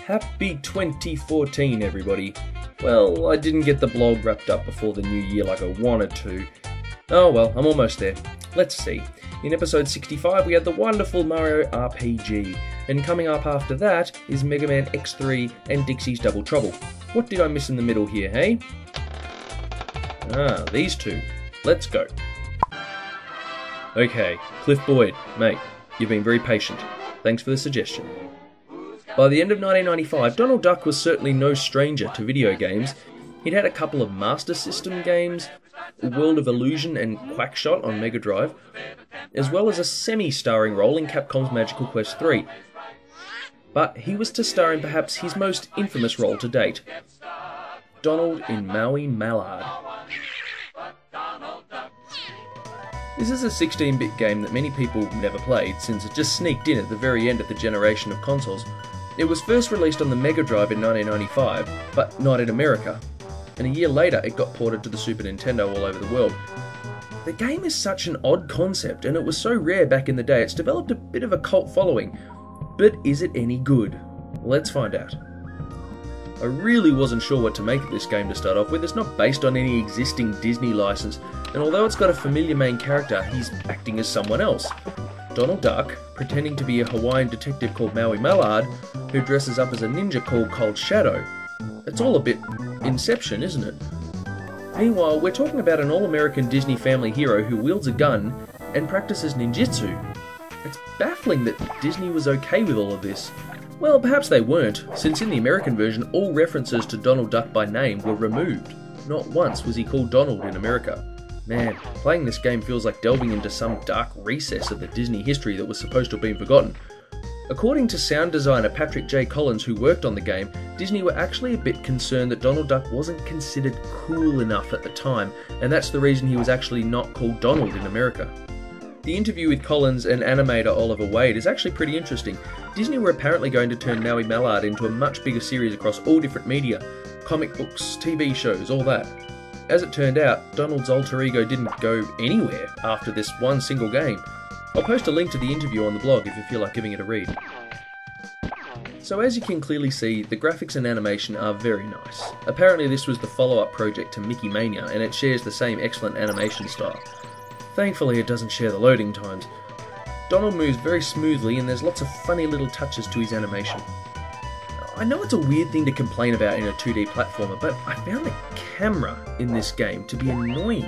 Happy 2014, everybody. Well, I didn't get the blog wrapped up before the new year like I wanted to. Oh well, I'm almost there. Let's see. In episode 65 we had the wonderful Mario RPG, and coming up after that is Mega Man X3 and Dixie's Double Trouble. What did I miss in the middle here, hey? Ah, these two. Let's go. Okay, Cliff Boyd, mate, you've been very patient. Thanks for the suggestion. By the end of 1995, Donald Duck was certainly no stranger to video games. He'd had a couple of Master System games, World of Illusion and Quackshot on Mega Drive, as well as a semi-starring role in Capcom's Magical Quest III. But he was to star in perhaps his most infamous role to date, Donald in Maui Mallard. This is a 16-bit game that many people never played, since it just sneaked in at the very end of the generation of consoles. It was first released on the Mega Drive in 1995, but not in America, and a year later it got ported to the Super Nintendo all over the world. The game is such an odd concept, and it was so rare back in the day it's developed a bit of a cult following. But is it any good? Let's find out. I really wasn't sure what to make of this game to start off with. It's not based on any existing Disney license, and although it's got a familiar main character, he's acting as someone else. Donald Duck, pretending to be a Hawaiian detective called Maui Mallard, who dresses up as a ninja called Cold Shadow. It's all a bit Inception, isn't it? Meanwhile, we're talking about an all-American Disney family hero who wields a gun and practices ninjutsu. It's baffling that Disney was okay with all of this. Well, perhaps they weren't, since in the American version all references to Donald Duck by name were removed. Not once was he called Donald in America. Man, playing this game feels like delving into some dark recess of the Disney history that was supposed to have been forgotten. According to sound designer Patrick J. Collins, who worked on the game, Disney were actually a bit concerned that Donald Duck wasn't considered cool enough at the time, and that's the reason he was actually not called Donald in America. The interview with Collins and animator Oliver Wade is actually pretty interesting. Disney were apparently going to turn Maui Mallard into a much bigger series across all different media, comic books, TV shows, all that. As it turned out, Donald's alter ego didn't go anywhere after this one single game. I'll post a link to the interview on the blog if you feel like giving it a read. So as you can clearly see, the graphics and animation are very nice. Apparently this was the follow-up project to Mickey Mania, and it shares the same excellent animation style. Thankfully it doesn't share the loading times. Donald moves very smoothly and there's lots of funny little touches to his animation. I know it's a weird thing to complain about in a 2D platformer, but I found the camera in this game to be annoying.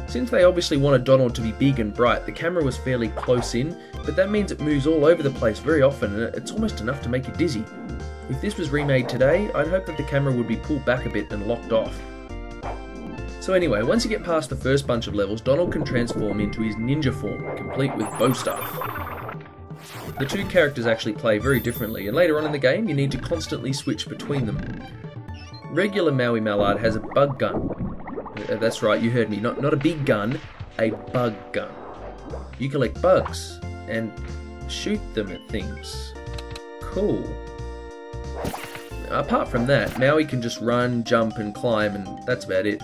Since they obviously wanted Donald to be big and bright, the camera was fairly close in, but that means it moves all over the place very often and it's almost enough to make you dizzy. If this was remade today, I'd hope that the camera would be pulled back a bit and locked off. So anyway, once you get past the first bunch of levels, Donald can transform into his ninja form, complete with bow staff. The two characters actually play very differently, and later on in the game you need to constantly switch between them. Regular Maui Mallard has a bug gun. That's right, you heard me, not a big gun, a bug gun. You collect bugs and shoot them at things. Cool. Apart from that, Maui can just run, jump and climb, and that's about it.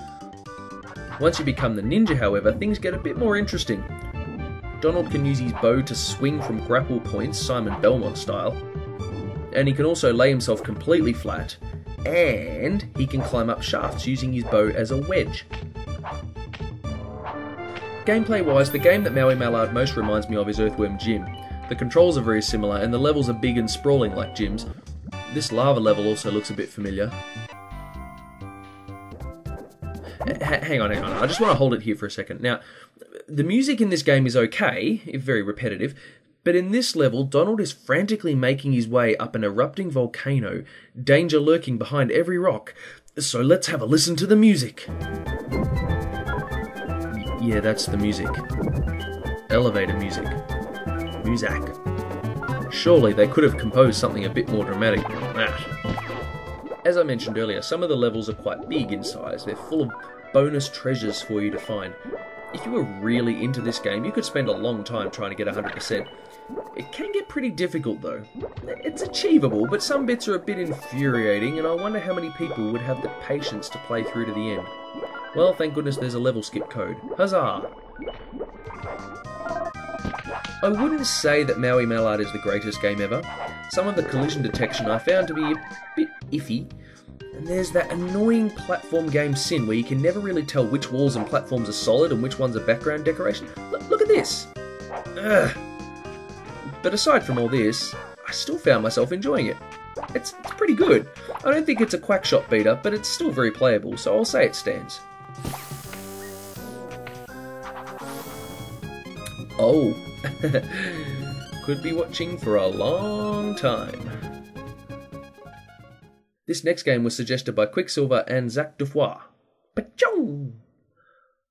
Once you become the ninja, however, things get a bit more interesting. Donald can use his bow to swing from grapple points, Simon Belmont style, and he can also lay himself completely flat, and he can climb up shafts using his bow as a wedge. Gameplay wise, the game that Maui Mallard most reminds me of is Earthworm Jim. The controls are very similar and the levels are big and sprawling like Jim's. This lava level also looks a bit familiar. Hang on, I just want to hold it here for a second. Now, the music in this game is okay, if very repetitive, but in this level, Donald is frantically making his way up an erupting volcano, danger lurking behind every rock. So let's have a listen to the music. Yeah, that's the music. Elevator music. Muzak. Surely they could have composed something a bit more dramatic than that. As I mentioned earlier, some of the levels are quite big in size. They're full of bonus treasures for you to find. If you were really into this game, you could spend a long time trying to get 100%. It can get pretty difficult though. It's achievable, but some bits are a bit infuriating, and I wonder how many people would have the patience to play through to the end. Well, thank goodness there's a level skip code. Huzzah! I wouldn't say that Maui Mallard is the greatest game ever. Some of the collision detection I found to be a bit iffy. And there's that annoying platform game sin where you can never really tell which walls and platforms are solid and which ones are background decoration. Look at this! Ugh. But aside from all this, I still found myself enjoying it. It's pretty good. I don't think it's a quackshot beater, but it's still very playable, so I'll say it stands. Oh, could be watching for a long time. This next game was suggested by Quicksilver and Zach Dufois. Pachong!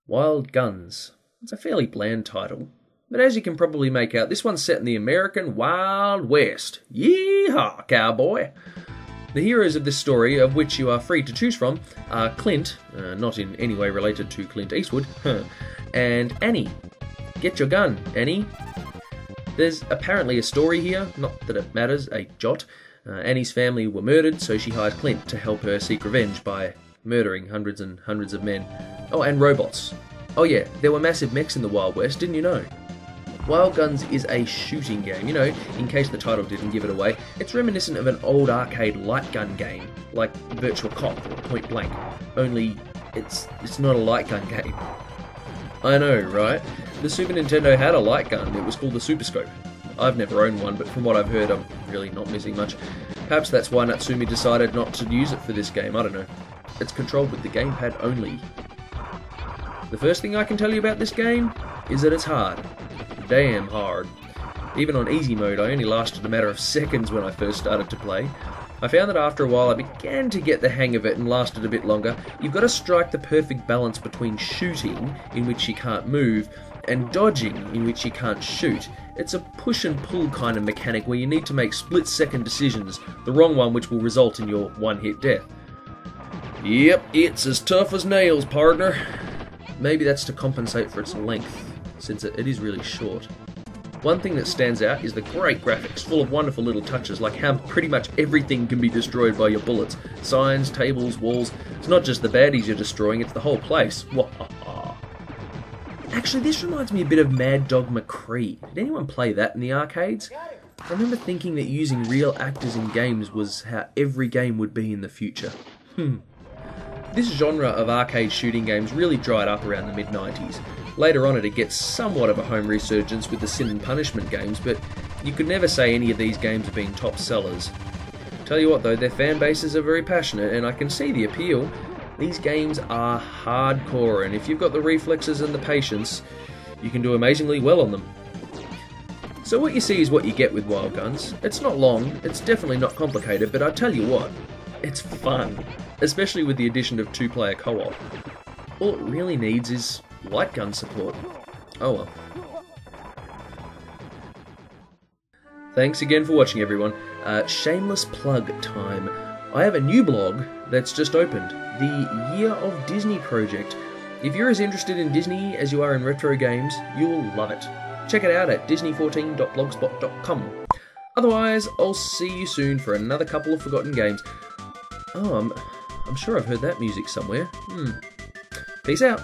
Wild Guns. It's a fairly bland title, but as you can probably make out, this one's set in the American Wild West. Yeehaw, cowboy! The heroes of this story, of which you are free to choose from, are Clint, not in any way related to Clint Eastwood, and Annie. Get your gun, Annie. There's apparently a story here, not that it matters, a jot. Annie's family were murdered, so she hired Clint to help her seek revenge by murdering hundreds and hundreds of men. Oh, and robots. Oh yeah, there were massive mechs in the Wild West, didn't you know? Wild Guns is a shooting game, you know, in case the title didn't give it away. It's reminiscent of an old arcade light gun game, like Virtua Cop or Point Blank, only it's not a light gun game. I know, right? The Super Nintendo had a light gun, it was called the Super Scope. I've never owned one, but from what I've heard, I'm really not missing much. Perhaps that's why Natsumi decided not to use it for this game, I don't know. It's controlled with the gamepad only. The first thing I can tell you about this game is that it's hard. Damn hard. Even on easy mode, I only lasted a matter of seconds when I first started to play. I found that after a while I began to get the hang of it and lasted a bit longer. You've got to strike the perfect balance between shooting, in which you can't move, and dodging, in which you can't shoot. It's a push and pull kind of mechanic where you need to make split-second decisions, the wrong one which will result in your one-hit death. Yep, it's as tough as nails, partner. Maybe that's to compensate for its length, since it is really short. One thing that stands out is the great graphics, full of wonderful little touches, like how pretty much everything can be destroyed by your bullets. Signs, tables, walls. It's not just the baddies you're destroying, it's the whole place. Actually, this reminds me a bit of Mad Dog McCree. Did anyone play that in the arcades? I remember thinking that using real actors in games was how every game would be in the future. This genre of arcade shooting games really dried up around the mid-90s. Later on it gets somewhat of a home resurgence with the Sin and Punishment games, but you could never say any of these games have been top sellers. Tell you what though, their fan bases are very passionate and I can see the appeal. These games are hardcore, and if you've got the reflexes and the patience, you can do amazingly well on them. So what you see is what you get with Wild Guns. It's not long, it's definitely not complicated, but I tell you what, it's fun, especially with the addition of 2-player co-op. All it really needs is light gun support. Oh well. Thanks again for watching, everyone. Shameless plug time. I have a new blog that's just opened, the Year of Disney Project. If you're as interested in Disney as you are in retro games, you'll love it. Check it out at disney14.blogspot.com. Otherwise, I'll see you soon for another couple of forgotten games. Oh, I'm sure I've heard that music somewhere. Peace out.